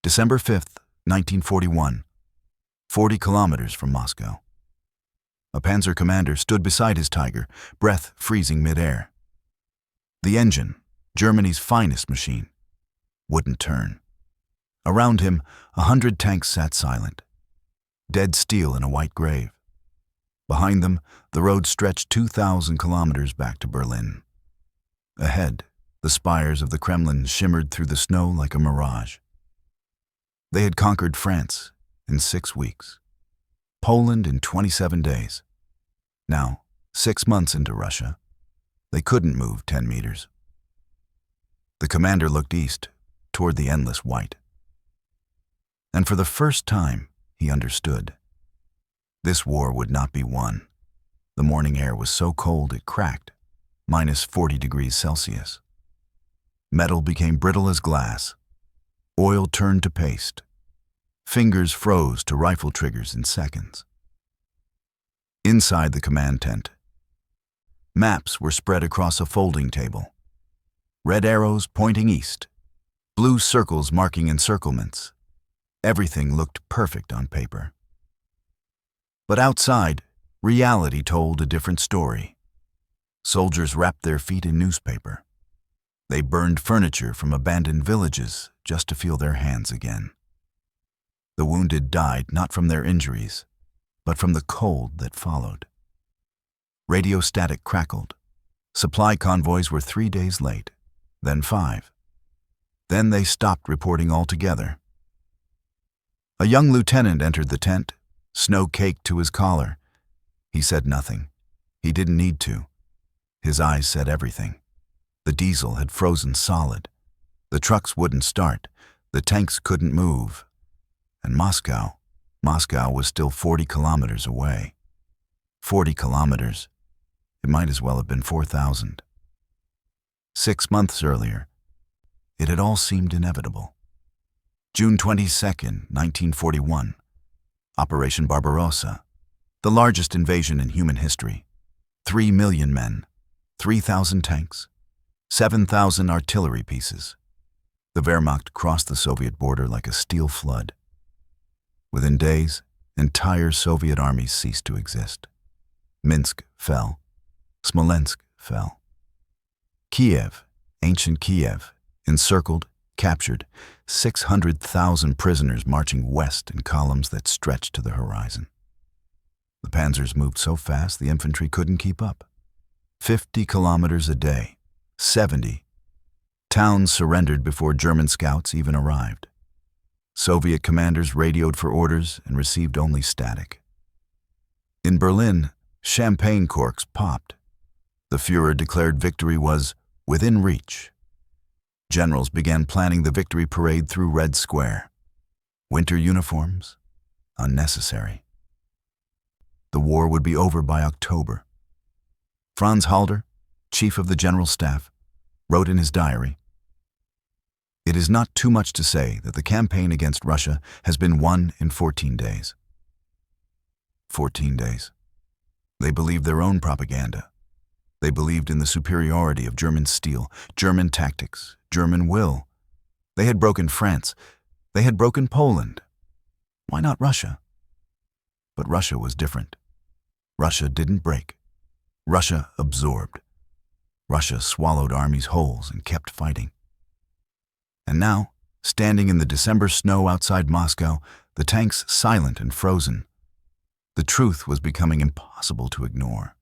December 5th, 1941, 40 kilometers from Moscow. A panzer commander stood beside his Tiger, breath freezing midair. The engine, Germany's finest machine, wouldn't turn. Around him, 100 tanks sat silent, dead steel in a white grave. Behind them, the road stretched 2,000 kilometers back to Berlin. Ahead, the spires of the Kremlin shimmered through the snow like a mirage. They had conquered France in 6 weeks, Poland in 27 days. Now, 6 months into Russia, they couldn't move 10 meters. The commander looked east, toward the endless white. And for the first time, he understood. This war would not be won. The morning air was so cold it cracked, minus 40 degrees Celsius. Metal became brittle as glass. Oil turned to paste. Fingers froze to rifle triggers in seconds. Inside the command tent, maps were spread across a folding table. Red arrows pointing east, blue circles marking encirclements. Everything looked perfect on paper. But outside, reality told a different story. Soldiers wrapped their feet in newspaper. They burned furniture from abandoned villages just to feel their hands again. The wounded died not from their injuries, but from the cold that followed. Radio static crackled. Supply convoys were 3 days late, then 5. Then they stopped reporting altogether. A young lieutenant entered the tent, snow caked to his collar. He said nothing. He didn't need to. His eyes said everything. The diesel had frozen solid. The trucks wouldn't start. The tanks couldn't move. And Moscow was still 40 kilometers away. 40 kilometers. It might as well have been 4,000. 6 months earlier, it had all seemed inevitable. June 22nd, 1941. Operation Barbarossa, the largest invasion in human history. 3 million men, 3,000 tanks, 7,000 artillery pieces. The Wehrmacht crossed the Soviet border like a steel flood. Within days, entire Soviet armies ceased to exist. Minsk fell. Smolensk fell. Kiev, ancient Kiev, encircled, captured, 600,000 prisoners marching west in columns that stretched to the horizon. The panzers moved so fast the infantry couldn't keep up. 50 kilometers a day, 70. Towns surrendered before German scouts even arrived. Soviet commanders radioed for orders and received only static. In Berlin, champagne corks popped. The Führer declared victory was within reach. Generals began planning the victory parade through Red Square. Winter uniforms? Unnecessary. The war would be over by October. Franz Halder, chief of the General Staff, wrote in his diary, "It is not too much to say that the campaign against Russia has been won in 14 days. 14 days. They believed their own propaganda. They believed in the superiority of German steel, German tactics, German will. They had broken France. They had broken Poland. Why not Russia? But Russia was different. Russia didn't break. Russia absorbed. Russia swallowed armies whole and kept fighting. And now, standing in the December snow outside Moscow, the tanks silent and frozen, the truth was becoming impossible to ignore.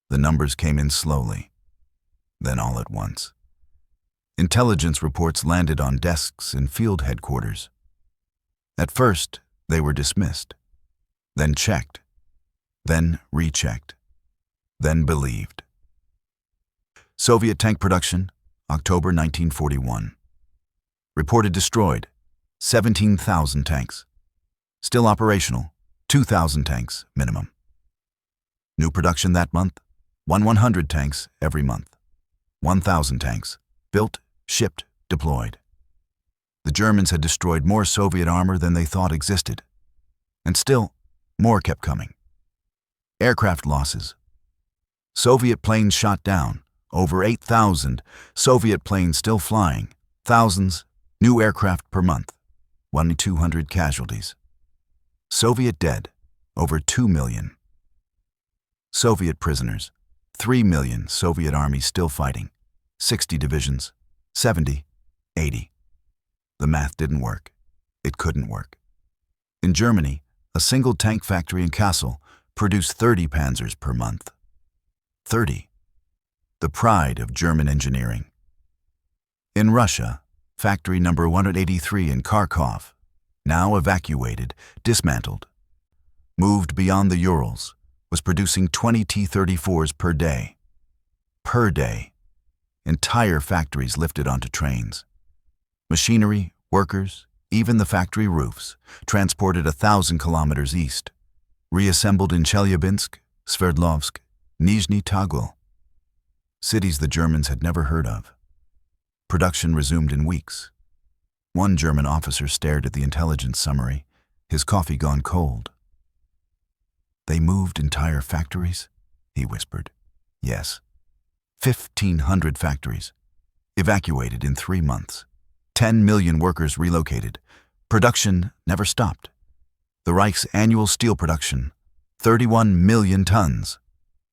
The numbers came in slowly, then all at once. Intelligence reports landed on desks in field headquarters. At first, they were dismissed, then checked, then rechecked, then believed. Soviet tank production, October 1941. Reported destroyed, 17,000 tanks. Still operational, 2,000 tanks minimum. New production that month, 100 tanks every month. 1,000 tanks, built, shipped, deployed. The Germans had destroyed more Soviet armor than they thought existed. And still, more kept coming. Aircraft losses. Soviet planes shot down, over 8,000. Soviet planes still flying, thousands New aircraft per month, 1,200 casualties. Soviet dead, over 2 million. Soviet prisoners, 3 million. Soviet army still fighting, 60 divisions, 70, 80. The math didn't work. It couldn't work. In Germany, a single tank factory in Kassel produced 30 Panzers per month. 30. The pride of German engineering. In Russia, factory number 183 in Kharkov, now evacuated, dismantled, moved beyond the Urals, was producing 20 T-34s per day. Per day. Entire factories lifted onto trains. Machinery, workers, even the factory roofs, transported 1,000 kilometers east, reassembled in Chelyabinsk, Sverdlovsk, Nizhny Tagil, cities the Germans had never heard of. Production resumed in weeks. One German officer stared at the intelligence summary, his coffee gone cold. "They moved entire factories?" he whispered. "Yes. 1,500 factories, evacuated in 3 months. 10 million workers relocated. Production never stopped. The Reich's annual steel production, 31 million tons.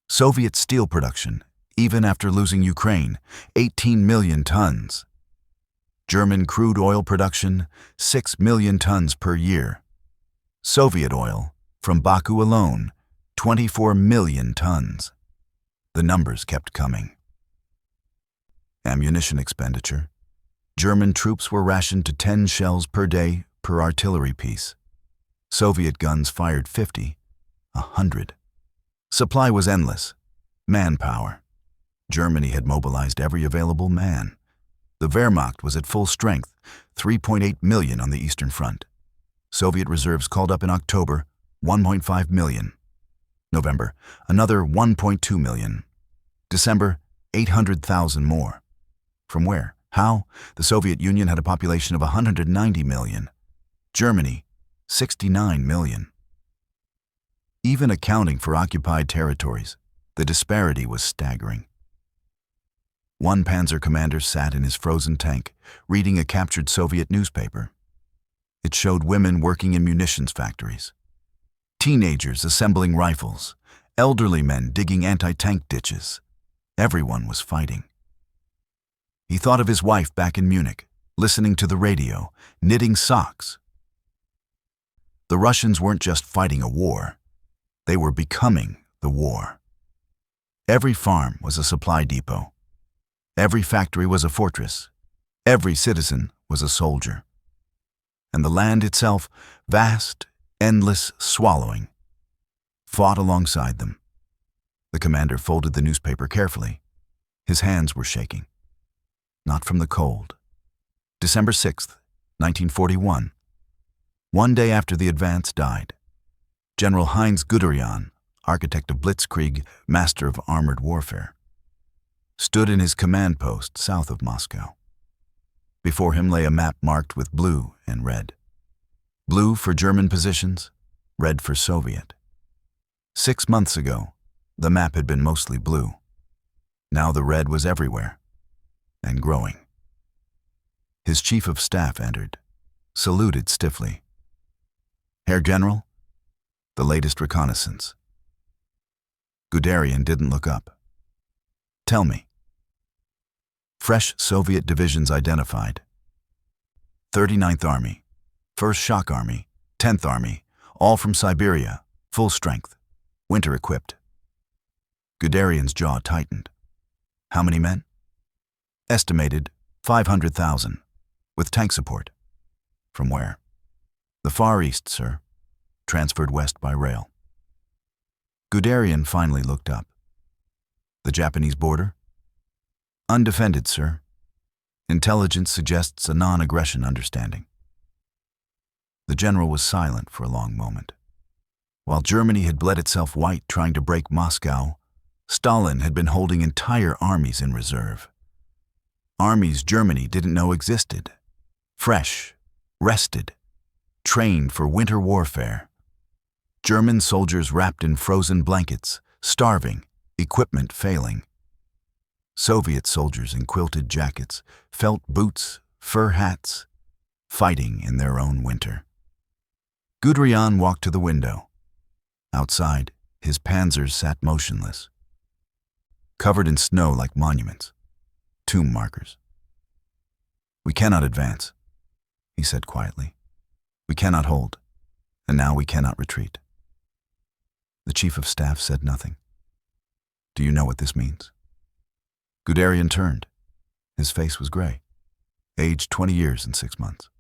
Soviet steel production, even after losing Ukraine, 18 million tons. German crude oil production, 6 million tons per year. Soviet oil, from Baku alone, 24 million tons. The numbers kept coming. Ammunition expenditure. German troops were rationed to 10 shells per day per artillery piece. Soviet guns fired 50, 100. Supply was endless. Manpower. Germany had mobilized every available man. The Wehrmacht was at full strength, 3.8 million on the Eastern Front. Soviet reserves called up in October, 1.5 million. November, another 1.2 million. December, 800,000 more. From where? How? The Soviet Union had a population of 190 million. Germany, 69 million. Even accounting for occupied territories, the disparity was staggering. One Panzer commander sat in his frozen tank, reading a captured Soviet newspaper. It showed women working in munitions factories, teenagers assembling rifles, elderly men digging anti-tank ditches. Everyone was fighting. He thought of his wife back in Munich, listening to the radio, knitting socks. The Russians weren't just fighting a war. They were becoming the war. Every farm was a supply depot. Every factory was a fortress. Every citizen was a soldier. And the land itself, vast, endless, swallowing, fought alongside them. The commander folded the newspaper carefully. His hands were shaking. Not from the cold. December 6th, 1941. One day after the advance died, General Heinz Guderian, architect of Blitzkrieg, master of armored warfare, stood in his command post south of Moscow. Before him lay a map marked with blue and red. Blue for German positions, red for Soviet. 6 months ago, the map had been mostly blue. Now the red was everywhere, and growing. His chief of staff entered, saluted stiffly. "Herr General, the latest reconnaissance." Guderian didn't look up. "Tell me." Fresh Soviet divisions identified. 39th Army, 1st Shock Army, 10th Army, all from Siberia, full strength, winter equipped. Guderian's jaw tightened. How many men? Estimated 500,000, with tank support. From where? The Far East, sir. Transferred west by rail. Guderian finally looked up. The Japanese border? Undefended, sir. Intelligence suggests a non-aggression understanding. The general was silent for a long moment. While Germany had bled itself white trying to break Moscow, Stalin had been holding entire armies in reserve. Armies Germany didn't know existed. Fresh, rested, trained for winter warfare. German soldiers wrapped in frozen blankets, starving, equipment failing. Soviet soldiers in quilted jackets, felt boots, fur hats, fighting in their own winter. Guderian walked to the window. Outside, his panzers sat motionless, covered in snow like monuments, tomb markers. "We cannot advance," he said quietly. "We cannot hold, and now we cannot retreat." The chief of staff said nothing. "Do you know what this means?" Guderian turned. His face was gray, aged 20 years and 6 months.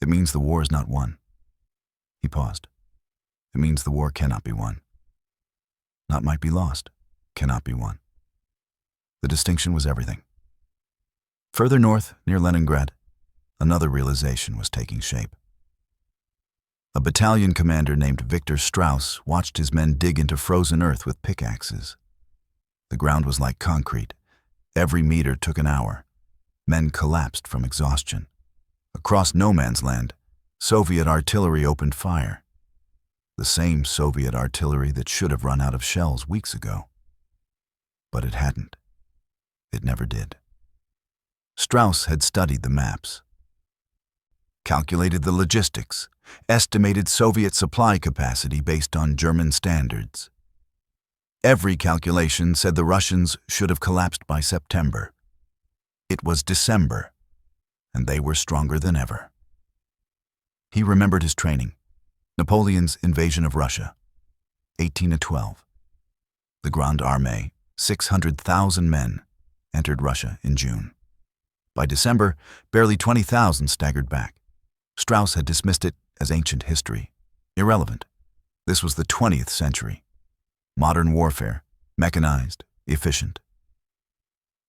"It means the war is not won." He paused. "It means the war cannot be won. Not might be lost, cannot be won." The distinction was everything. Further north, near Leningrad, another realization was taking shape. A battalion commander named Victor Strauss watched his men dig into frozen earth with pickaxes. The ground was like concrete. Every meter took an hour. Men collapsed from exhaustion. Across no man's land, Soviet artillery opened fire. The same Soviet artillery that should have run out of shells weeks ago. But it hadn't. It never did. Strauss had studied the maps, calculated the logistics, estimated Soviet supply capacity based on German standards. Every calculation said the Russians should have collapsed by September. It was December, and they were stronger than ever. He remembered his training. Napoleon's invasion of Russia, 1812. The Grande Armée, 600,000 men, entered Russia in June. By December, barely 20,000 staggered back. Strauss had dismissed it as ancient history, irrelevant. This was the 20th century. Modern warfare, mechanized, efficient.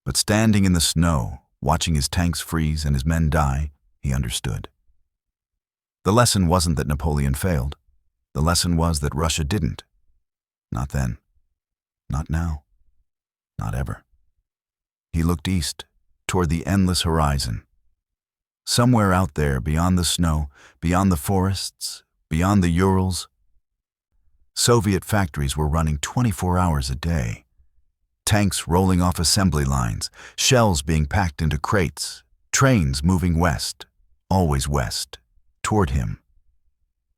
But standing in the snow, watching his tanks freeze and his men die, he understood. The lesson wasn't that Napoleon failed. The lesson was that Russia didn't. Not then. Not now. Not ever. He looked east, toward the endless horizon. Somewhere out there, beyond the snow, beyond the forests, beyond the Urals, Soviet factories were running 24 hours a day. Tanks rolling off assembly lines, shells being packed into crates, trains moving west, always west, toward him.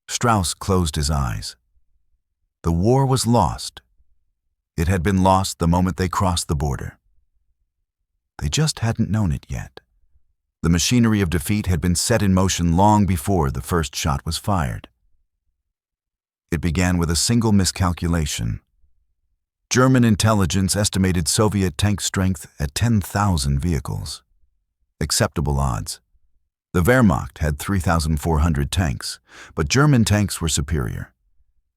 Strauss closed his eyes. The war was lost. It had been lost the moment they crossed the border. They just hadn't known it yet. The machinery of defeat had been set in motion long before the first shot was fired. It began with a single miscalculation. German intelligence estimated Soviet tank strength at 10,000 vehicles. Acceptable odds. The Wehrmacht had 3,400 tanks, but German tanks were superior.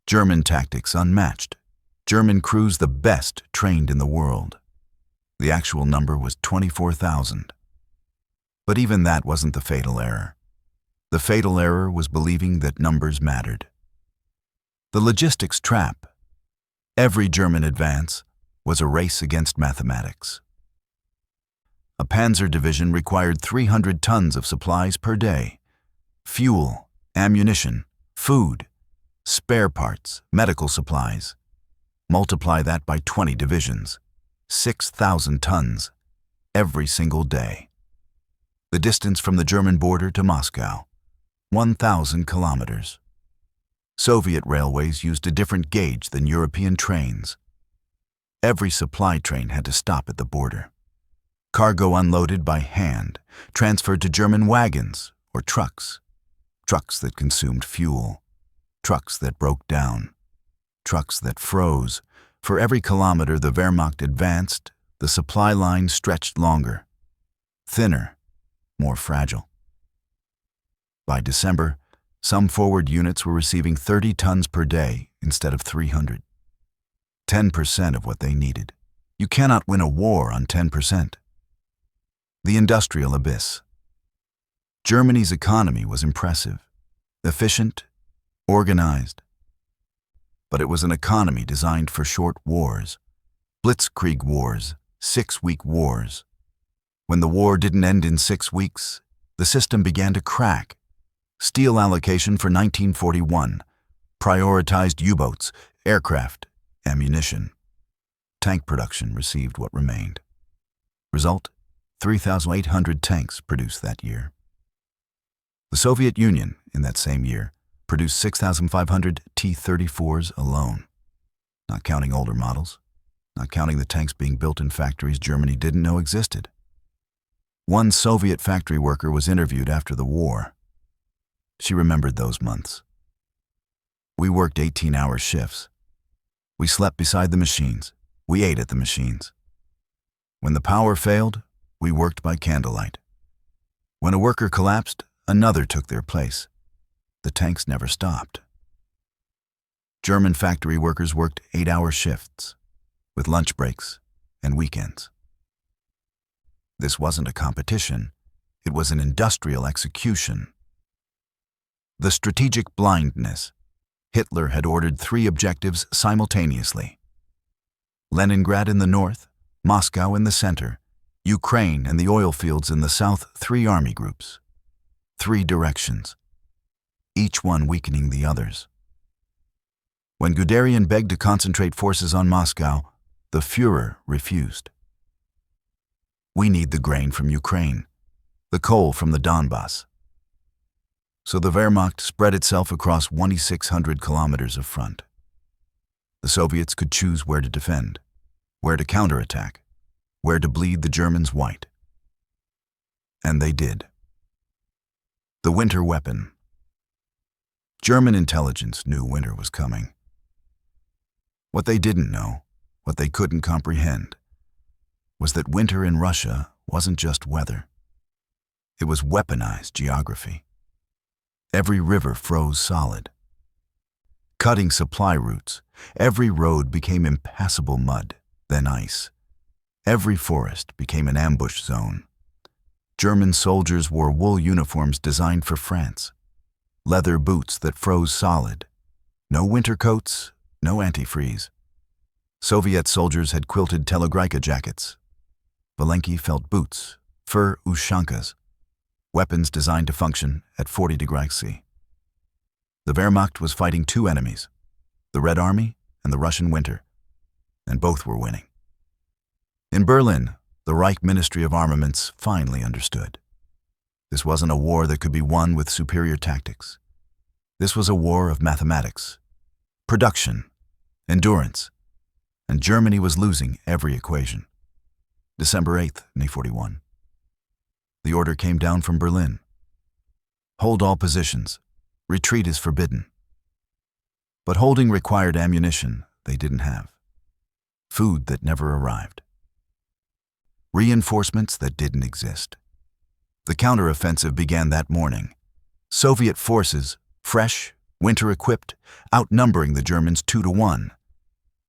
German tactics unmatched. German crews the best trained in the world. The actual number was 24,000. But even that wasn't the fatal error. The fatal error was believing that numbers mattered. The logistics trap. Every German advance was a race against mathematics. A panzer division required 300 tons of supplies per day. Fuel, ammunition, food, spare parts, medical supplies. Multiply that by 20 divisions. 6,000 tons, every single day. The distance from the German border to Moscow, 1,000 kilometers. Soviet railways used a different gauge than European trains. Every supply train had to stop at the border. Cargo unloaded by hand, transferred to German wagons or trucks. Trucks that consumed fuel. Trucks that broke down. Trucks that froze. For every kilometer the Wehrmacht advanced, the supply line stretched longer. Thinner, more fragile. By December, some forward units were receiving 30 tons per day instead of 300. 10% of what they needed. You cannot win a war on 10%. The industrial abyss. Germany's economy was impressive, efficient, organized. But it was an economy designed for short wars. Blitzkrieg wars, 6-week wars. When the war didn't end in 6 weeks, the system began to crack. Steel allocation for 1941 prioritized U-boats, aircraft, ammunition. Tank production received what remained. Result, 3,800 tanks produced that year. The Soviet Union, in that same year, produced 6,500 T-34s alone, not counting older models, not counting the tanks being built in factories Germany didn't know existed. One Soviet factory worker was interviewed after the war. She remembered those months. We worked 18-hour shifts. We slept beside the machines. We ate at the machines. When the power failed, we worked by candlelight. When a worker collapsed, another took their place. The tanks never stopped. German factory workers worked 8-hour shifts, with lunch breaks and weekends. This wasn't a competition. It was an industrial execution. The strategic blindness. Hitler had ordered 3 objectives simultaneously. Leningrad in the north, Moscow in the center, Ukraine and the oil fields in the south, 3 army groups. 3 directions, each one weakening the others. When Guderian begged to concentrate forces on Moscow, the Führer refused. We need the grain from Ukraine, the coal from the Donbass. So the Wehrmacht spread itself across 2,600 kilometers of front. The Soviets could choose where to defend, where to counterattack, where to bleed the Germans white. And they did. The winter weapon. German intelligence knew winter was coming. What they didn't know, what they couldn't comprehend, was that winter in Russia wasn't just weather. It was weaponized geography. Every river froze solid. Cutting supply routes, every road became impassable mud, then ice. Every forest became an ambush zone. German soldiers wore wool uniforms designed for France, leather boots that froze solid. No winter coats, no antifreeze. Soviet soldiers had quilted Telegrika jackets. Valenki felt boots, fur ushankas, weapons designed to function at 40 degrees C. The Wehrmacht was fighting 2 enemies, the Red Army and the Russian winter, and both were winning. In Berlin, the Reich Ministry of Armaments finally understood. This wasn't a war that could be won with superior tactics. This was a war of mathematics, production, endurance, and Germany was losing every equation. December 8th, 1941. The order came down from Berlin. Hold all positions. Retreat is forbidden. But holding required ammunition they didn't have. Food that never arrived. Reinforcements that didn't exist. The counteroffensive began that morning. Soviet forces, fresh, winter-equipped, outnumbering the Germans 2-1,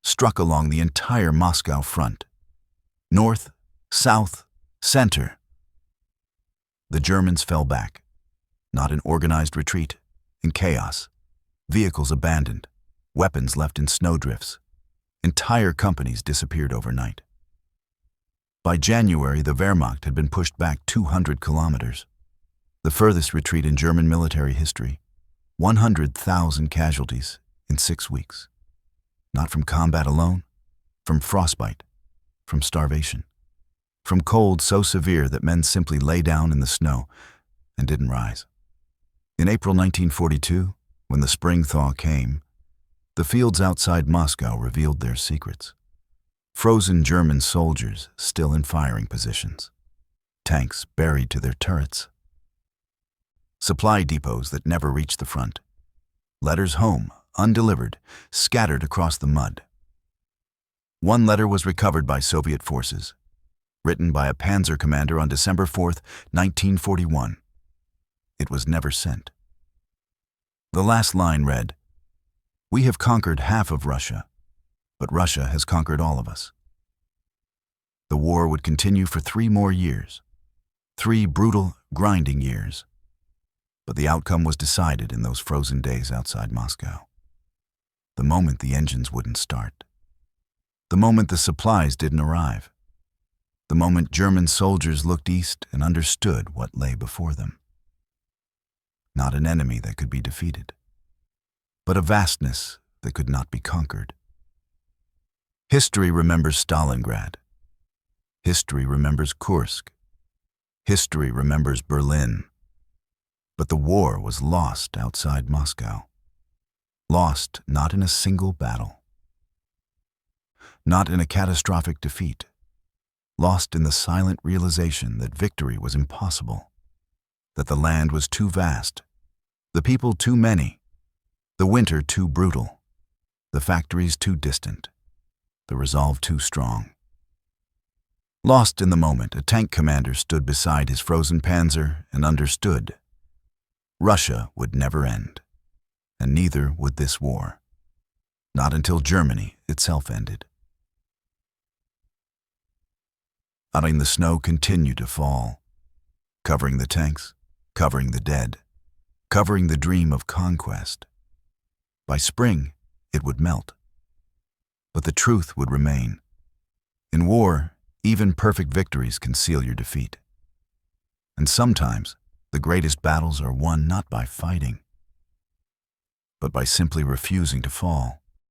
struck along the entire Moscow front. North, south, center. The Germans fell back, not in organized retreat, in chaos. Vehicles abandoned, weapons left in snowdrifts. Entire companies disappeared overnight. By January, the Wehrmacht had been pushed back 200 kilometers, the furthest retreat in German military history. 100,000 casualties in 6 weeks. Not from combat alone, from frostbite, from starvation, from cold so severe that men simply lay down in the snow and didn't rise. In April 1942, when the spring thaw came, the fields outside Moscow revealed their secrets. Frozen German soldiers still in firing positions. Tanks buried to their turrets. Supply depots that never reached the front. Letters home, undelivered, scattered across the mud. One letter was recovered by Soviet forces, written by a Panzer commander on December 4th, 1941. It was never sent. The last line read, "We have conquered half of Russia, but Russia has conquered all of us." The war would continue for 3 more years, 3 brutal, grinding years. But the outcome was decided in those frozen days outside Moscow. The moment the engines wouldn't start. The moment the supplies didn't arrive. The moment German soldiers looked east and understood what lay before them. Not an enemy that could be defeated, but a vastness that could not be conquered. History remembers Stalingrad. History remembers Kursk. History remembers Berlin. But the war was lost outside Moscow. Lost not in a single battle, not in a catastrophic defeat, lost in the silent realization that victory was impossible, that the land was too vast, the people too many, the winter too brutal, the factories too distant, the resolve too strong. Lost in the moment, a tank commander stood beside his frozen Panzer and understood. Russia would never end, and neither would this war, not until Germany itself ended. The snow continued to fall, covering the tanks, covering the dead, covering the dream of conquest. By spring, it would melt. But the truth would remain. In war, even perfect victories conceal your defeat. And sometimes, the greatest battles are won not by fighting, but by simply refusing to fall.